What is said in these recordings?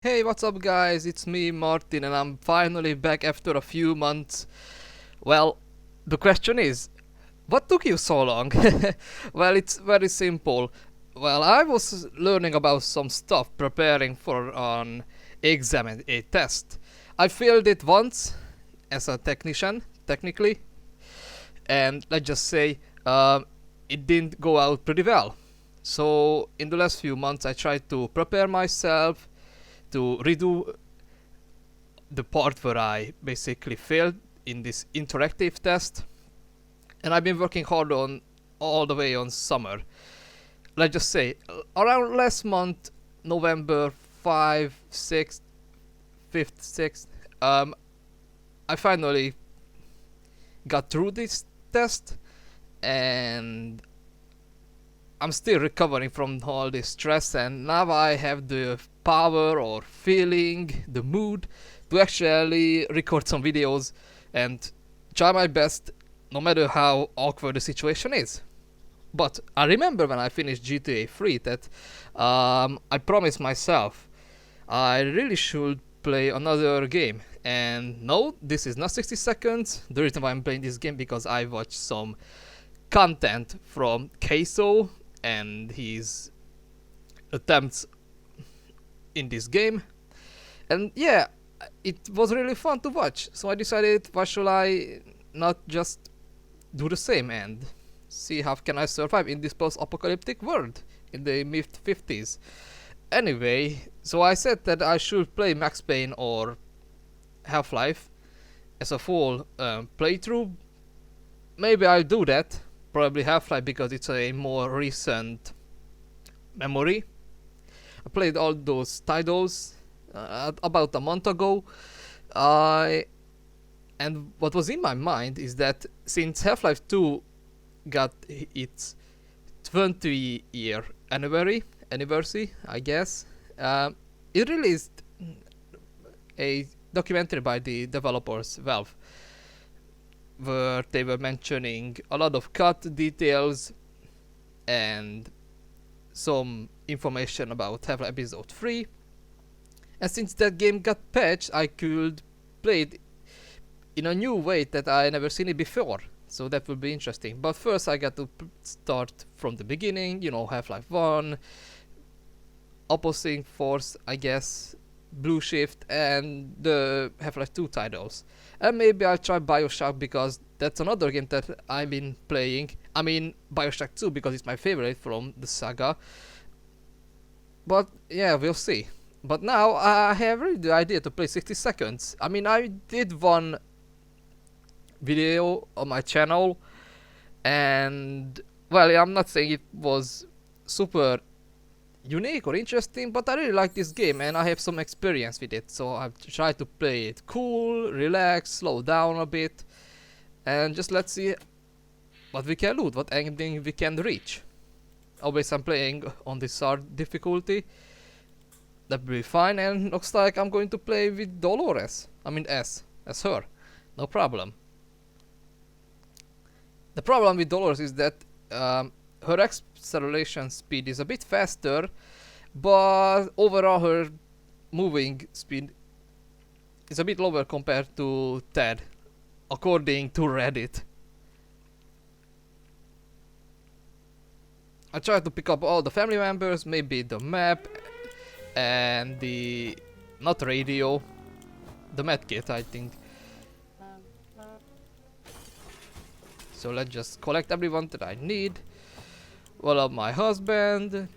Hey, what's up, guys? It's me, Martin, and I'm finally back after a few months. Well, the question is, what took you so long? Well, it's very simple. Well, I was learning about some stuff preparing for an exam and a test. I failed it once as a technician, technically, and let's just say it didn't go out pretty well. So, in the last few months, I tried to prepare myself to redo the part where I basically failed in this interactive test, and I've been working hard on all the way on summer. Let's just say around last month, November 5, 6th, 5th, 6th, I finally got through this test, and I'm still recovering from all this stress, and now I have the power or feeling, the mood to actually record some videos and try my best no matter how awkward the situation is. But I remember when I finished GTA 3 that I promised myself I really should play another game. And no, this is not 60 seconds. The reason why I'm playing this game because I watched some content from Queso and his attempts in this game. And yeah, it was really fun to watch. So I decided, why should I not just do the same and see how can I survive in this post-apocalyptic world in the mid 50s. Anyway, so I said that I should play Max Payne or Half-Life as a full playthrough. Maybe I'll do that. Probably Half-Life because it's a more recent memory. I played all those titles about a month ago. I and what was in my mind is that since Half-Life 2 got its 20-year anniversary, I guess, it released a documentary by the developers Valve, where they were mentioning a lot of cut details and some information about Half-Life Episode 3. And since that game got patched, I could play it in a new way that I never seen it before. So that will be interesting. But first I got to start from the beginning, Half-Life 1, Opposing Force, I guess, Blue Shift, and the Half-Life 2 titles. And maybe I'll try Bioshock because that's another game that I've been playing. I mean, Bioshock 2 because it's my favorite from the saga. But yeah, we'll see. But now I have really the idea to play 60 seconds. I mean, I did one video on my channel, and well, I'm not saying it was super unique or interesting, but I really like this game and I have some experience with it, so I've tried to play it cool, relax, slow down a bit, and just let's see what we can loot, what ending we can reach. Always I'm playing on this hard difficulty. That will be fine, and looks like I'm going to play with Dolores. I mean as her. No problem. The problem with Dolores is that her acceleration speed is a bit faster, but overall her moving speed is a bit lower compared to Ted, according to Reddit. I tried to pick up all the family members, maybe the map and the not radio, the medkit, I think. So let's just collect everyone that I need. Well, my husband.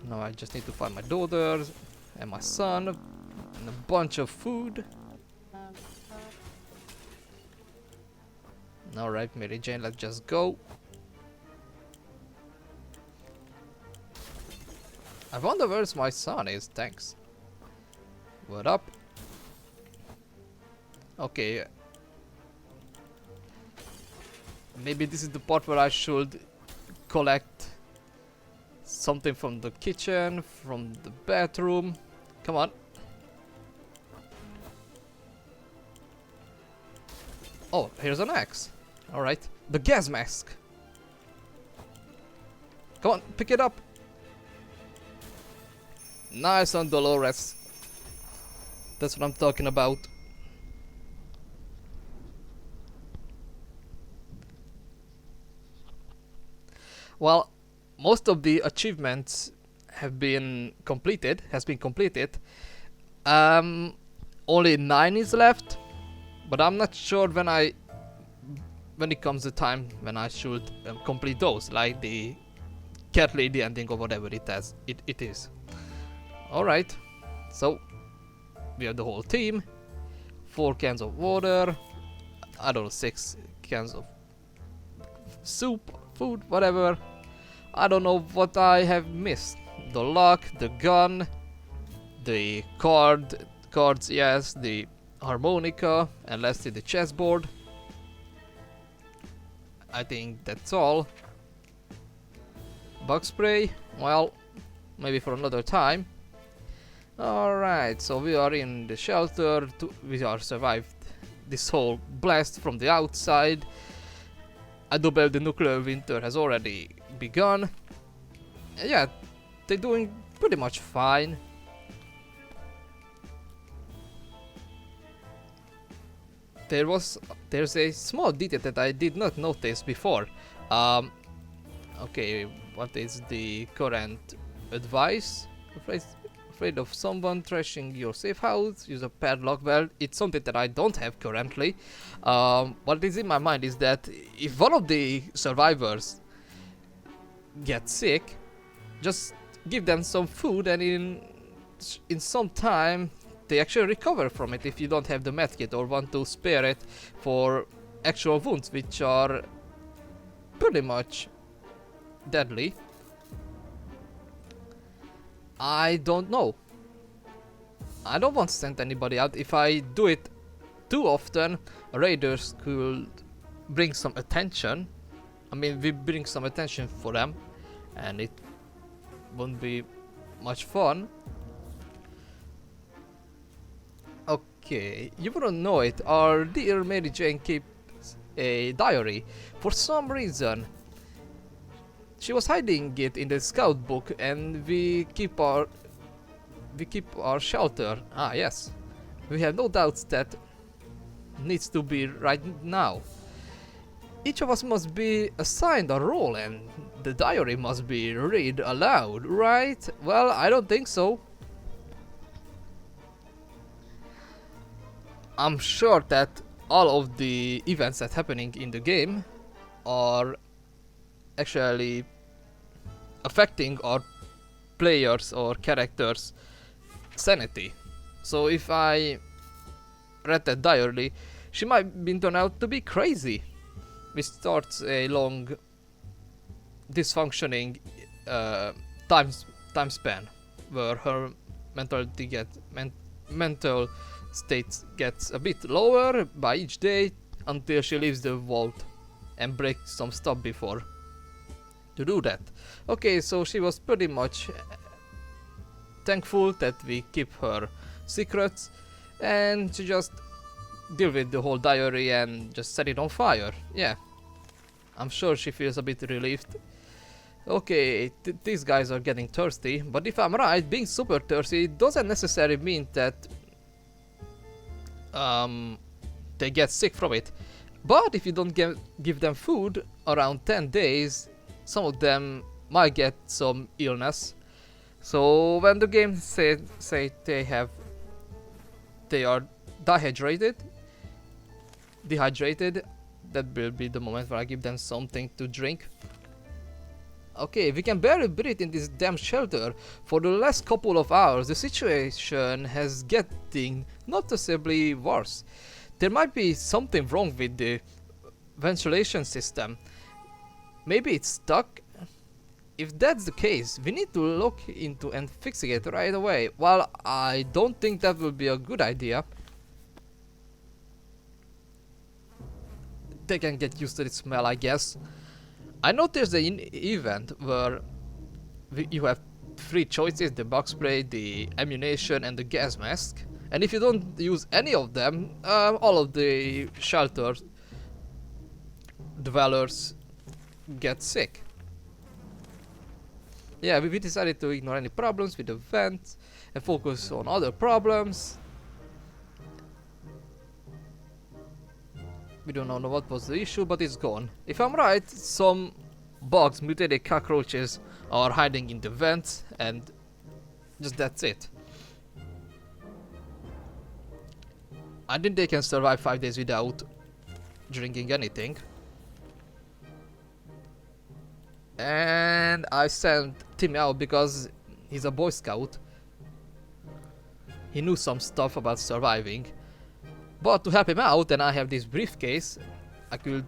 Now I just need to find my daughters and my son and a bunch of food. Alright, Mary Jane, let's just go. I wonder where's my son is, thanks. What up? Okay. Maybe this is the part where I should collect something from the kitchen, from the bathroom. Come on. Oh, here's an axe. Alright. The gas mask. Come on, pick it up. Nice on Dolores. That's what I'm talking about. Well, most of the achievements have been completed, has been completed. Um, Only 9 is left, but I'm not sure when it comes the time when I should complete those, like the cat lady ending or whatever it is. Alright, so we have the whole team, 4 cans of water, I don't know, 6 cans of soup, food, whatever. I don't know what I have missed. The lock, the gun, the cards, yes, the harmonica, and lastly the chessboard. I think that's all. Bug spray, well, maybe for another time. Alright, so we are in the shelter, we are survived this whole blast from the outside. I do believe the nuclear winter has already begun. Yeah, they're doing pretty much fine. There's a small detail that I did not notice before. Okay, what is the current advice? Afraid of someone trashing your safe house, use a padlock. Well, it's something that I don't have currently. What is in my mind is that if one of the survivors gets sick, just give them some food, and in some time they actually recover from it if you don't have the medkit or want to spare it for actual wounds which are pretty much deadly. I don't know. I don't want to send anybody out. If I do it too often, raiders could bring some attention. I mean, we bring some attention for them, and it won't be much fun. Okay, you wouldn't know it. Our dear Mary Jane keeps a diary. For some reason, she was hiding it in the scout book, and we keep our shelter. Ah, yes. We have no doubts that needs to be right now. Each of us must be assigned a role, and the diary must be read aloud, right? Well, I don't think so. I'm sure that all of the events that happening in the game are actually affecting our players or characters' sanity. So if I read that diary, she might be turned out to be crazy, which starts a long dysfunctioning time span where her mental state gets a bit lower by each day until she leaves the vault and breaks some stuff before to do that. Okay, so she was pretty much thankful that we keep her secrets, and she just deal with the whole diary and just set it on fire. Yeah, I'm sure she feels a bit relieved. Okay, these guys are getting thirsty, but if I'm right, being super thirsty doesn't necessarily mean that they get sick from it. But if you don't give them food around 10 days, some of them might get some illness. So when the game say they are dehydrated, that will be the moment where I give them something to drink. Okay, we can barely breathe in this damn shelter. For the last couple of hours, the situation has getting noticeably worse. There might be something wrong with the ventilation system. Maybe it's stuck? If that's the case, we need to look into and fixing it right away. Well, I don't think that would be a good idea. They can get used to the smell, I guess. I noticed an event where you have 3 choices: the bug spray, the ammunition, and the gas mask. And if you don't use any of them, all of the shelter dwellers get sick. Yeah, we decided to ignore any problems with the vent and focus on other problems. We don't know what was the issue, but it's gone. If I'm right, some bugs, mutated cockroaches, are hiding in the vents, and just that's it. I think they can survive 5 days without drinking anything. And I sent Timmy out because he's a Boy Scout. He knew some stuff about surviving. But to help him out, and I have this briefcase, I could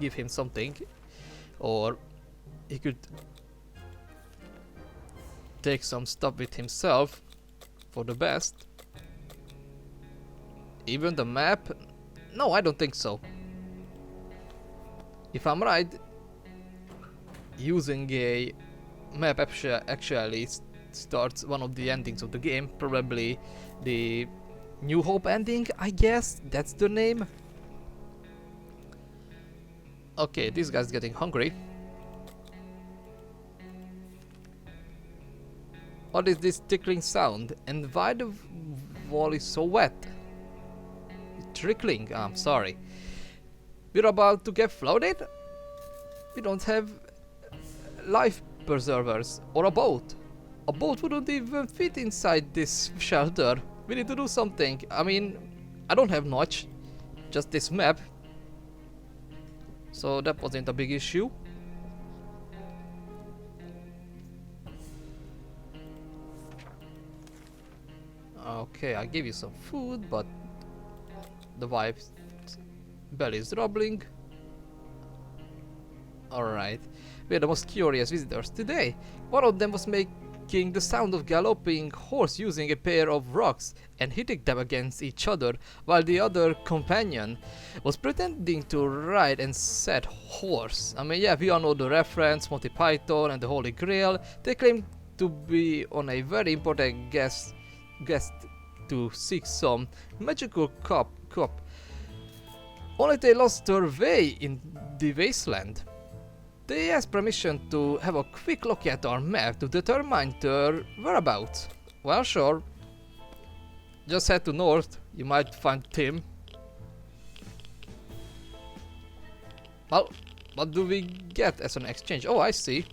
give him something. Or he could take some stuff with himself for the best. Even the map? No, I don't think so. If I'm right, using a map actually starts one of the endings of the game, probably the New Hope ending, I guess, that's the name. Okay, this guy's getting hungry. What is this tickling sound? And why the wall is so wet? Trickling, I'm sorry. We're about to get flooded? We don't have life preservers or a boat. A boat wouldn't even fit inside this shelter. We need to do something. I mean, I don't have much, just this map. So that wasn't a big issue. Okay, I gave you some food, but the wife's belly is rumbling. Alright, we had the most curious visitors today. One of them was making the sound of galloping horse using a pair of rocks and hitting them against each other, while the other companion was pretending to ride and said horse. I mean, yeah, we all know the reference, Monty Python and the Holy Grail. They claim to be on a very important guest to seek some magical cup. Only they lost their way in the wasteland. They asked permission to have a quick look at our map to determine their whereabouts. Well, sure. Just head to north, you might find Tim. Well, what do we get as an exchange? Oh, I see.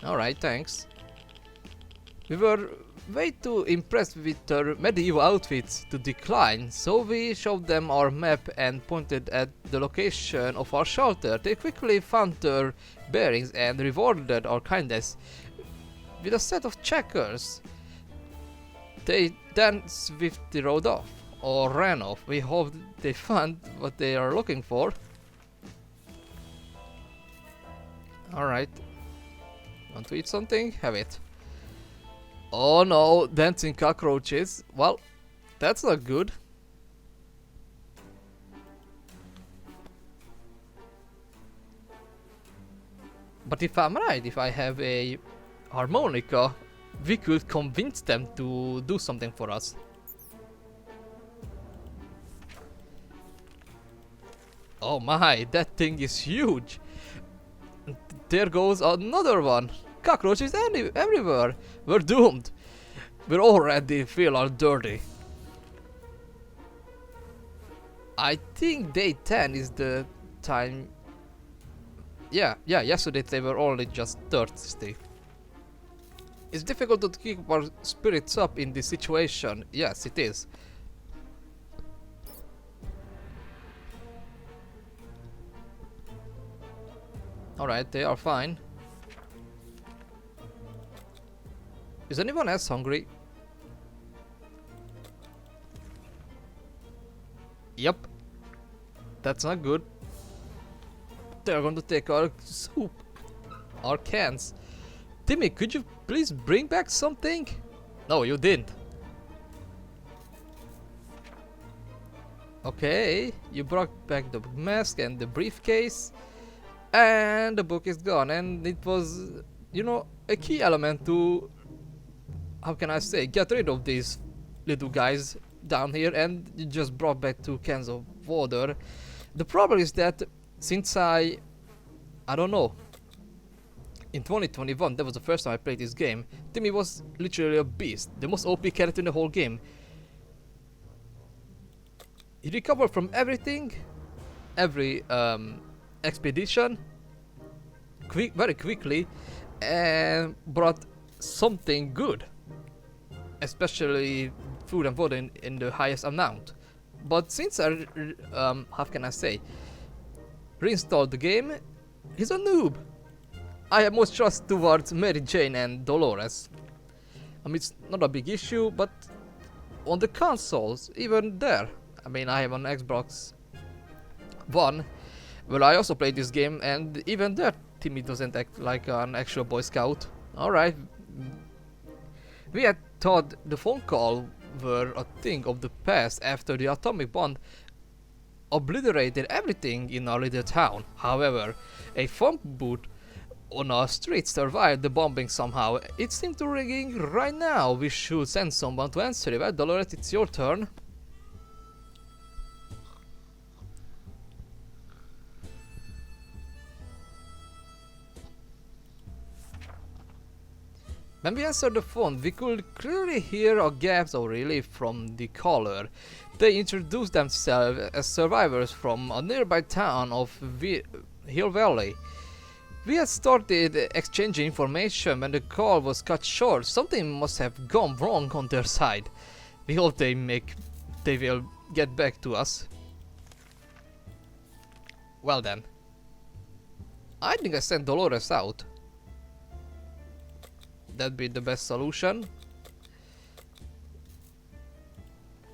Alright, thanks. We were way too impressed with their medieval outfits to decline, so we showed them our map and pointed at the location of our shelter. They quickly found their bearings and rewarded our kindness with a set of checkers. They then swiftly rode off, or ran off. We hope they found what they are looking for. Alright. Want to eat something? Have it. Oh no, dancing cockroaches. Well, that's not good. But if I'm right, if I have a harmonica, we could convince them to do something for us. Oh my, that thing is huge. There goes another one. Cockroaches everywhere. We're doomed. We're already feel all dirty. I think day 10 is the time. Yeah, yesterday they were only just thirsty. It's difficult to keep our spirits up in this situation. Yes, it is. Alright, they are fine. Is anyone else hungry? Yep. That's not good. They're going to take our soup. Our cans. Timmy, could you please bring back something? No, you didn't. Okay, you brought back the mask and the briefcase. And the book is gone. And it was, you know, a key element to, how can I say, get rid of these little guys down here, and you just brought back 2 cans of water. The problem is that since I don't know, in 2021, that was the first time I played this game, Timmy was literally a beast, the most OP character in the whole game. He recovered from everything, every expedition very quickly and brought something good, especially food and water in the highest amount. But since how can I say, reinstalled the game, he's a noob. I have most trust towards Mary Jane and Dolores. I mean, it's not a big issue, but on the consoles, even there, I mean, I have an Xbox One, where I also played this game, and even there, Timmy doesn't act like an actual Boy Scout. Alright, we had thought the phone call were a thing of the past after the atomic bomb obliterated everything in our little town. However, a phone booth on our street survived the bombing somehow. It seemed to ringing right now. We should send someone to answer it. Well, Dolores, it's your turn. When we answered the phone, we could clearly hear a gasp of relief from the caller. They introduced themselves as survivors from a nearby town of Hill Valley. We had started exchanging information when the call was cut short. Something must have gone wrong on their side. We hope they will get back to us. Well then. I think I sent Dolores out. That'd be the best solution.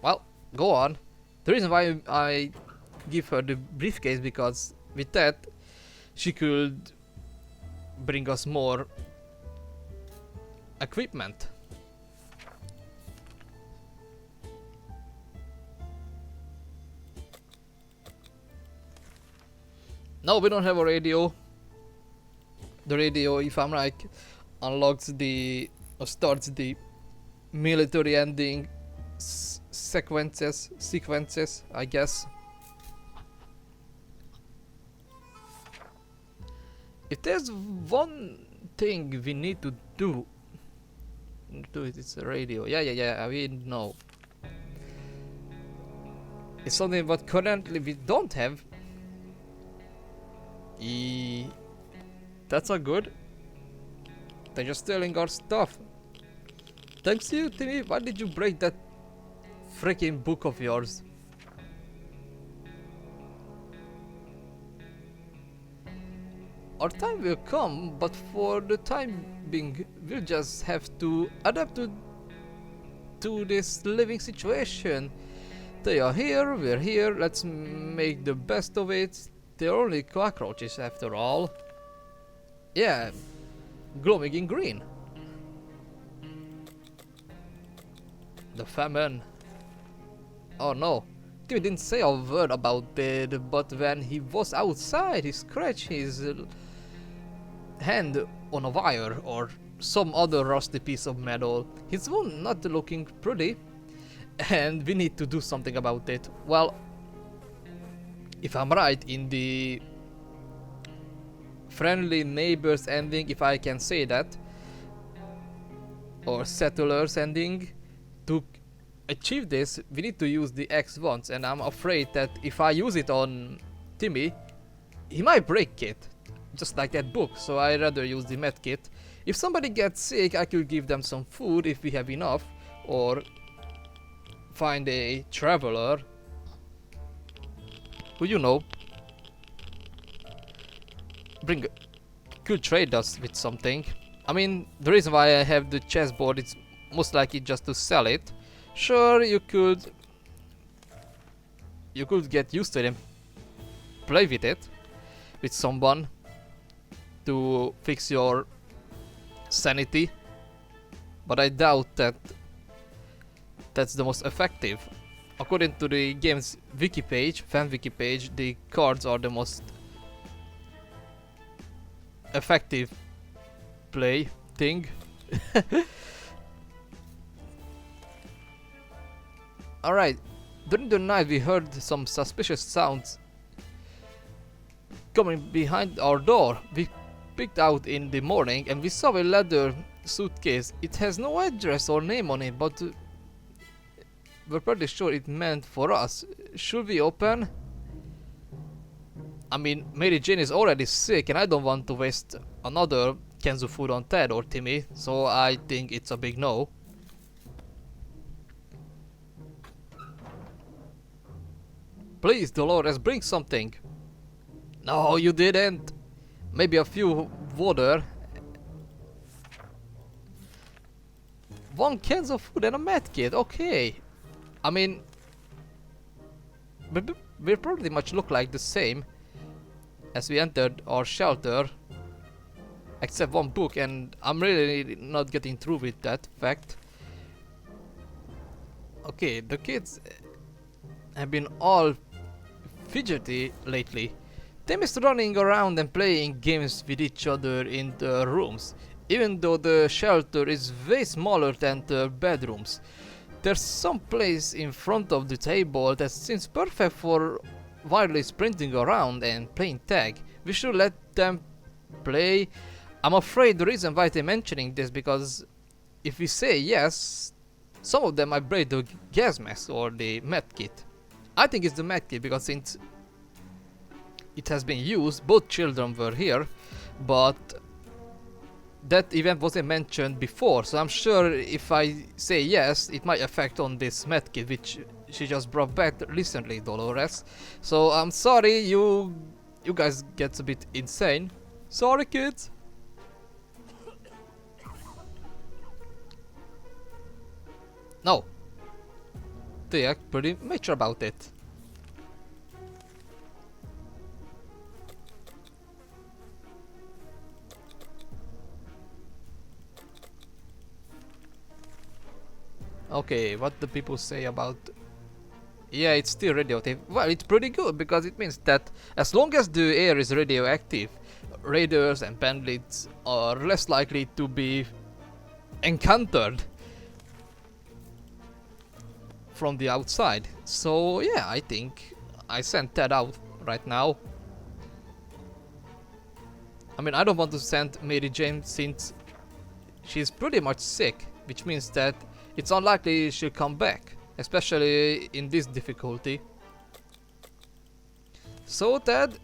Well, go on. The reason why I give her the briefcase, because with that she could bring us more equipment. No, we don't have a radio. The radio, if I'm right, unlocks the or starts the military ending sequences, I guess. If there's one thing we need to do it's a radio. Yeah, we know. It's something what currently we don't have. That's a good. They're just stealing our stuff. Thanks to you, Timmy. Why did you break that freaking book of yours? Our time will come, but for the time being, we'll just have to adapt to this living situation. They are here, we're here, let's make the best of it. They're only cockroaches after all. Yeah, glowing in green. The famine. Oh no, Timmy didn't say a word about it, but when he was outside, he scratched his hand on a wire or some other rusty piece of metal. His wound not looking pretty, and we need to do something about it. Well, if I'm right in the friendly neighbors ending, if I can say that, or settlers ending, to achieve this we need to use the X once, and I'm afraid that if I use it on Timmy, he might break it, just like that book, so I'd rather use the medkit. If somebody gets sick, I could give them some food if we have enough, or find a traveler who, you know, could trade us with something. I mean, the reason why I have the chessboard is most likely just to sell it. Sure, you could get used to it and play with it with someone to fix your sanity, but I doubt that that's the most effective. According to the game's wiki page, fan wiki page, the cards are the most effective play thing. Alright, during the night we heard some suspicious sounds coming behind our door. We picked out in the morning and we saw a leather suitcase. It has no address or name on it, but we're pretty sure it meant for us. Should we open? I mean, Mary Jane is already sick and I don't want to waste another Kenzu food on Ted or Timmy, so I think it's a big no. Please, Dolores, bring something. No, you didn't. Maybe a few water. One cans of food and a medkit, okay. I mean, we pretty much look like the same as we entered our shelter. Except one book, and I'm really not getting through with that fact. Okay, the kids have been all fidgety lately. They miss running around and playing games with each other in the rooms, even though the shelter is way smaller than the bedrooms. There's some place in front of the table that seems perfect for wildly sprinting around and playing tag. We should let them play. I'm afraid the reason why they're mentioning this because if we say yes, some of them might break the gas mask or the medkit. I think it's the medkit because since it has been used, both children were here, but that event wasn't mentioned before, so I'm sure if I say yes, it might affect on this medkit which she just brought back recently, Dolores. So I'm sorry, you guys get a bit insane. Sorry, kids. No. They are pretty mature about it. Okay, what do people say about... Yeah, it's still radioactive. Well, it's pretty good because it means that as long as the air is radioactive, raiders and bandits are less likely to be encountered from the outside. So yeah, I think I sent Ted out right now. I mean, I don't want to send Mary Jane since she's pretty much sick, which means that it's unlikely she'll come back, especially in this difficulty. So Ted,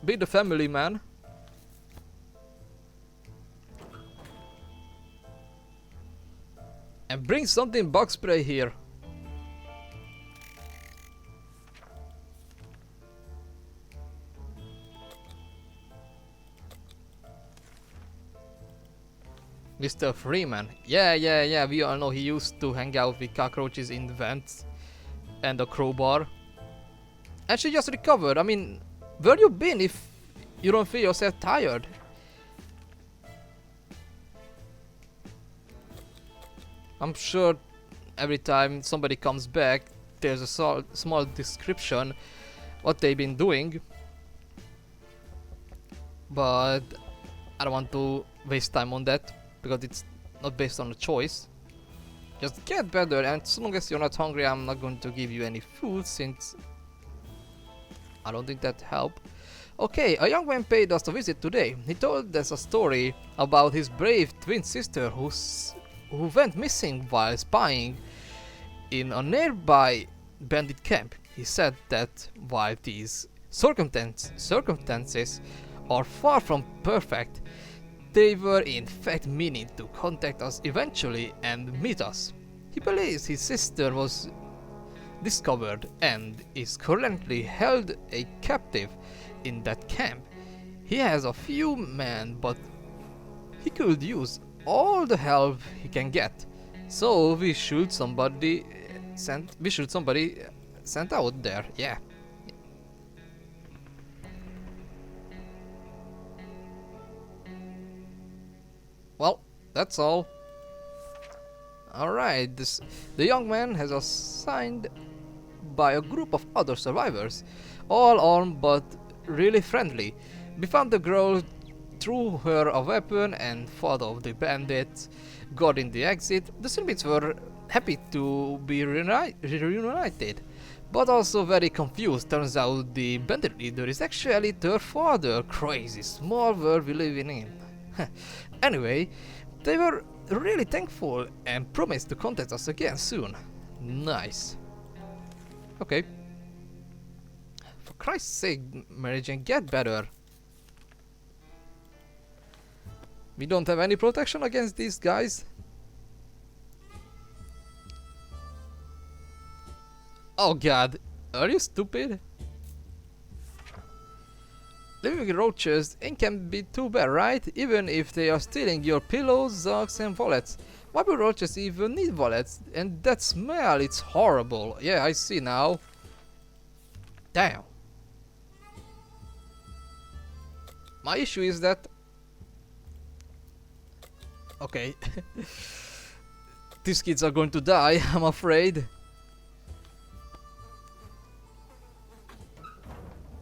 be the family man. And bring something bug spray here. Mr. Freeman. Yeah, we all know he used to hang out with cockroaches in the vents and a crowbar. And she just recovered. I mean, where you been if you don't feel yourself tired? I'm sure every time somebody comes back, there's a small description what they've been doing. But I don't want to waste time on that, because it's not based on a choice. Just get better, and as long as you're not hungry, I'm not going to give you any food since I don't think that helped. Okay, a young man paid us a visit today. He told us a story about his brave twin sister who went missing while spying in a nearby bandit camp. He said that while these circumstances are far from perfect, they were in fact meaning to contact us eventually and meet us. He believes his sister was discovered and is currently held a captive in that camp. He has a few men, but he could use all the help he can get. So we should somebody send out there. Yeah. Well, that's all. Alright, the young man has assigned by a group of other survivors, all armed but really friendly. We found the girl, threw her a weapon and fought off the bandits, got in the exit. The Silmids were happy to be reunited, but also very confused. Turns out the bandit leader is actually their father. Crazy small world we live in. Anyway, they were really thankful and promised to contact us again soon. Nice. Okay. Christ's sake, Mary Jane, get better. We don't have any protection against these guys. Oh god, are you stupid? Living roaches ain't can be too bad, right? Even if they are stealing your pillows, socks and wallets. Why do roaches even need wallets? And that smell, it's horrible. Yeah, I see now. Damn. My issue is that... Okay. These kids are going to die, I'm afraid.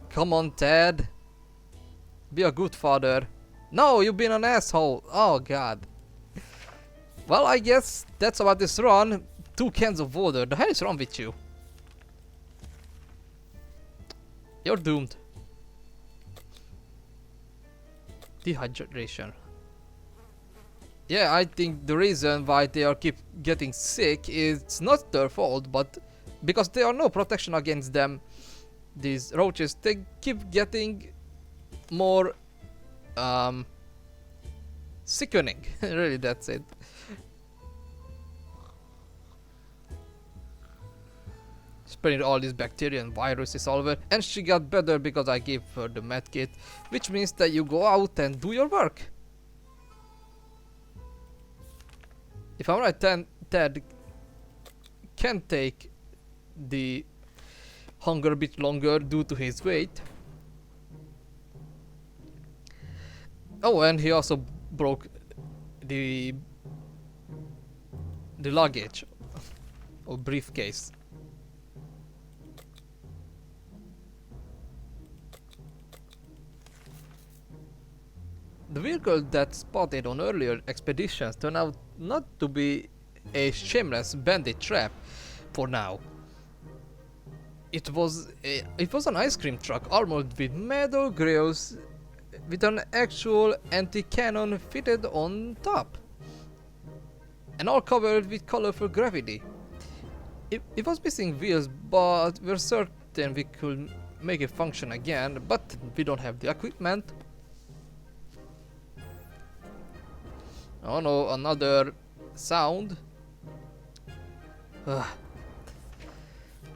Come on, Ted. Be a good father. No, you've been an asshole. Oh god. Well, I guess that's about this run. 2 cans of water. The hell is wrong with you? You're doomed. Dehydration. Yeah, I think the reason why they are keep getting sick is not their fault, but because there are no protection against them. These roaches, they keep getting more sickening. Really, that's it. Spreading all these bacteria and viruses all over, and she got better because I gave her the medkit, which means that you go out and do your work. If I'm right, then Ted can take the hunger a bit longer due to his weight. Oh, and he also broke the luggage or briefcase. The vehicle that spotted on earlier expeditions turned out not to be a shameless bandit trap for now. It was an ice cream truck armored with metal grills with an actual anti-cannon fitted on top, and all covered with colorful graffiti. It was missing wheels, but we're certain we could make it function again, but we don't have the equipment. Oh no, another sound. Ugh.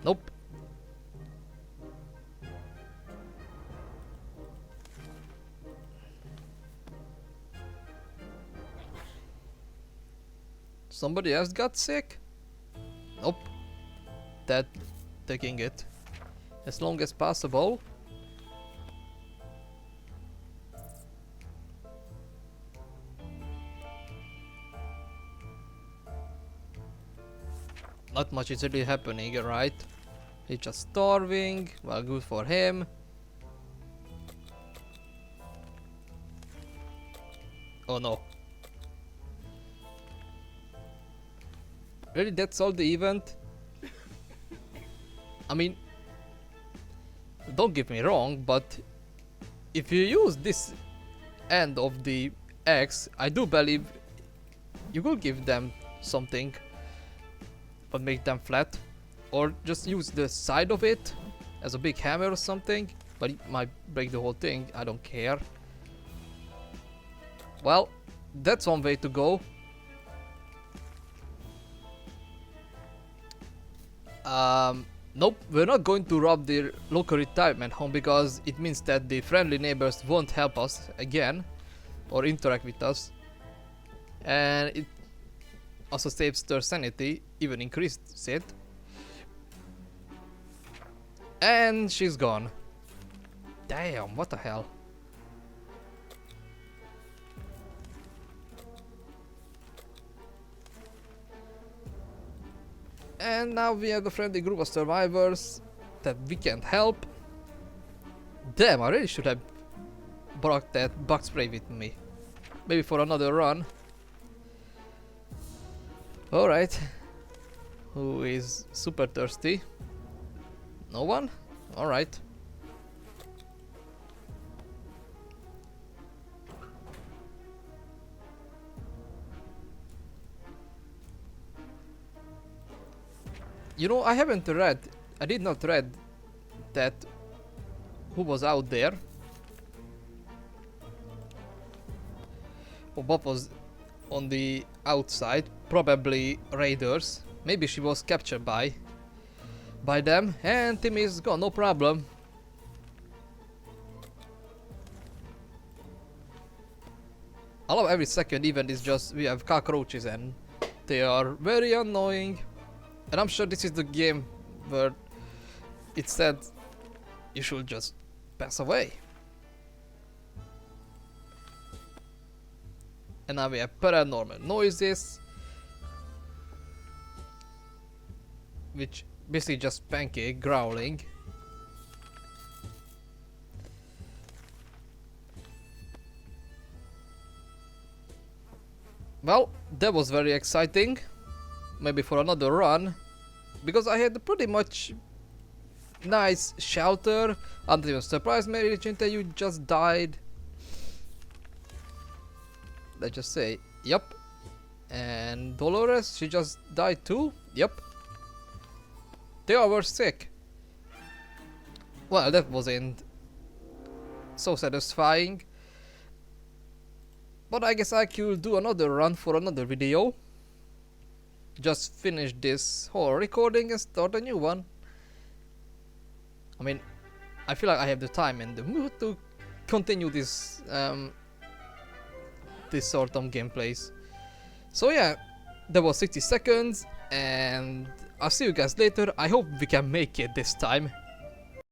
Nope. Somebody else got sick? Nope. That taking it as long as possible. Not much is really happening, right? He's just starving. Well, good for him. Oh no. Really, that's all the event? I mean, don't get me wrong, but if you use this end of the X, I do believe you will give them something, but make them flat, or just use the side of it as a big hammer or something, but it might break the whole thing. I don't care. Well, that's one way to go. Nope, we're not going to rob the local retirement home because it means that the friendly neighbors won't help us again or interact with us, and it also saves their sanity, even increased it. And she's gone. Damn, what the hell. And now we have a friendly group of survivors that we can't help. Damn, I really should have brought that bug spray with me. Maybe for another run. Alright. Who is super thirsty? No one? Alright. You know, I did not read that who was out there. Oh, Bob was on the outside, probably raiders. Maybe she was captured by them, and Tim is gone, no problem. I love every second event is just we have cockroaches and they are very annoying. And I'm sure this is the game where it said you should just pass away. And now we have paranormal noises, which basically just Pancake growling. Well, that was very exciting. Maybe for another run, because I had a pretty much nice shelter until you surprised Mary Chinta, you just died. Let's just say, yep. And Dolores, she just died too? Yep. They all were sick. Well, that wasn't so satisfying. But I guess I could do another run for another video. Just finish this whole recording and start a new one. I mean, I feel like I have the time and the mood to continue this this sort of gameplays. So yeah, that was 60 seconds and I'll see you guys later. I hope we can make it this time.